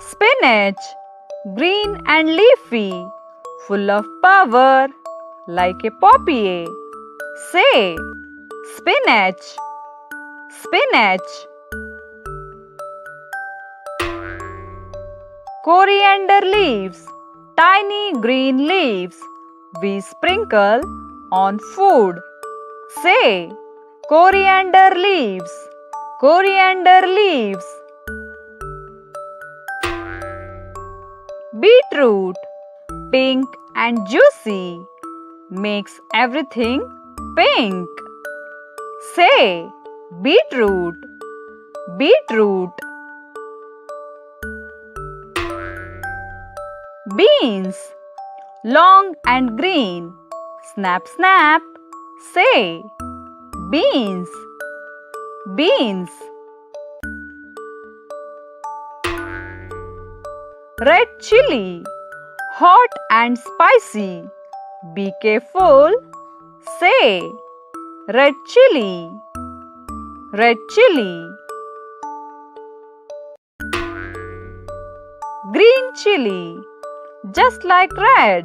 Spinach, green and leafy, full of power, like a poppy. Say, spinach, spinach. Coriander leaves, tiny green leaves, we sprinkle on food. Say, coriander leaves, coriander leaves. Beetroot, pink and juicy, makes everything pink. Say, beetroot, beetroot. Beans, long and green, snap, snap. Say, beans, beans. Red chili, hot and spicy, be careful. Say, red chili, red chili. Green chili, just like red,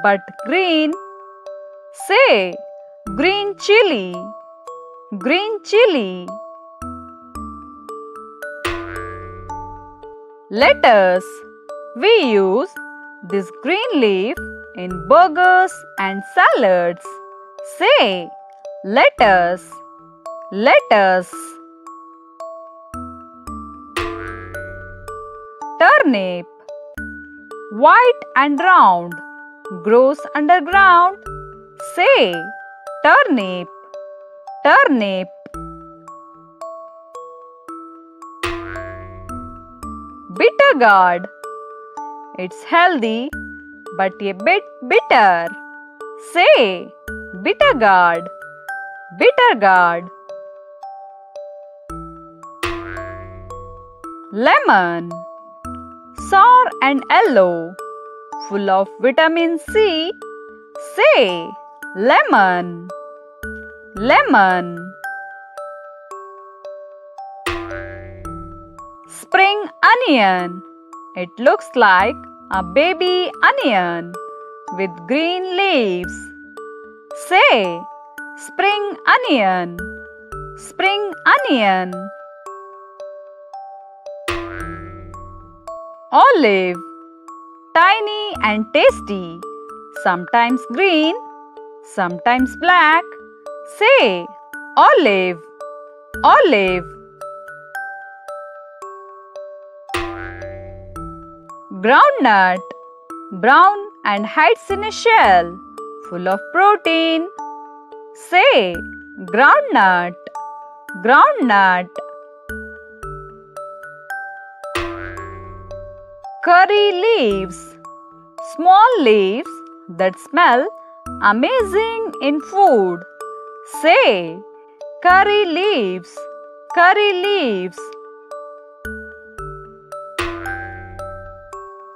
but green. Say, green chili, green chili. Lettuce, we use this green leaf in burgers and salads. Say, lettuce, lettuce. Turnip, white and round, grows underground. Say, turnip, turnip. Bitter gourd, it's healthy but a bit bitter. Say, bitter gourd, bitter gourd. Lemon, sour and yellow, full of vitamin C. Say, lemon, lemon. Spring onion, it looks like a baby onion with green leaves. Say, spring onion, spring onion. Olive, tiny and tasty, sometimes green, sometimes black. Say, olive, olive. Groundnut, brown and hides in a shell, full of protein. Say, groundnut, groundnut. Curry leaves, small leaves that smell amazing in food. Say, curry leaves, curry leaves.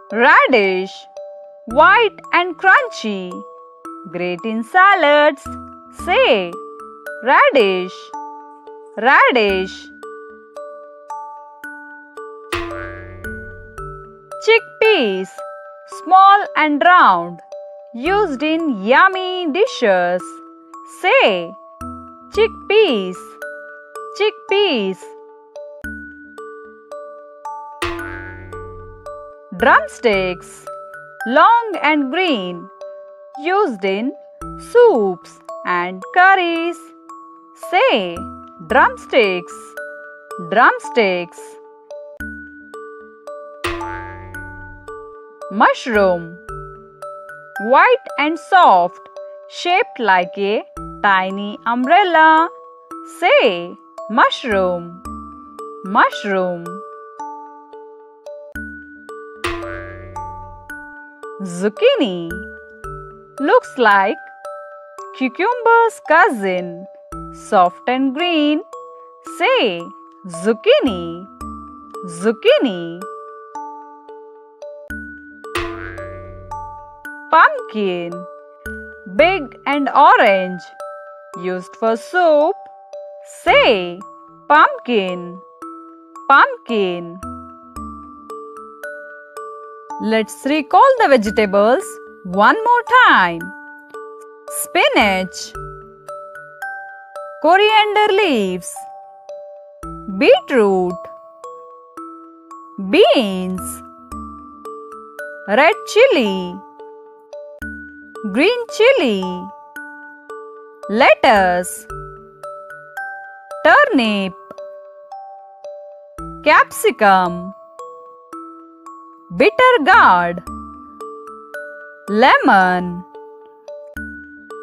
Radish, white and crunchy, great in salads. Say, radish, radish. Chickpeas, small and round, used in yummy dishes. Say, chickpeas, chickpeas. Drumsticks, long and green, used in soups and curries. Say, drumsticks, drumsticks. Mushroom, white and soft, shaped like a tiny umbrella. Say, mushroom, mushroom. Zucchini, looks like cucumber's cousin, soft and green. Say, zucchini, zucchini. Pumpkin, big and orange, used for soup. Say, pumpkin, pumpkin. Let's recall the vegetables one more time. Spinach, coriander leaves, beetroot, beans, red chili, green chili, lettuce, turnip, capsicum, bitter gourd, lemon,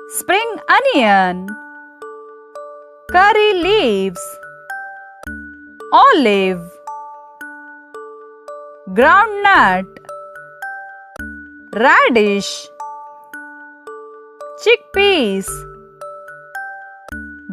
spring onion, curry leaves, olive, groundnut, radish, chickpeas,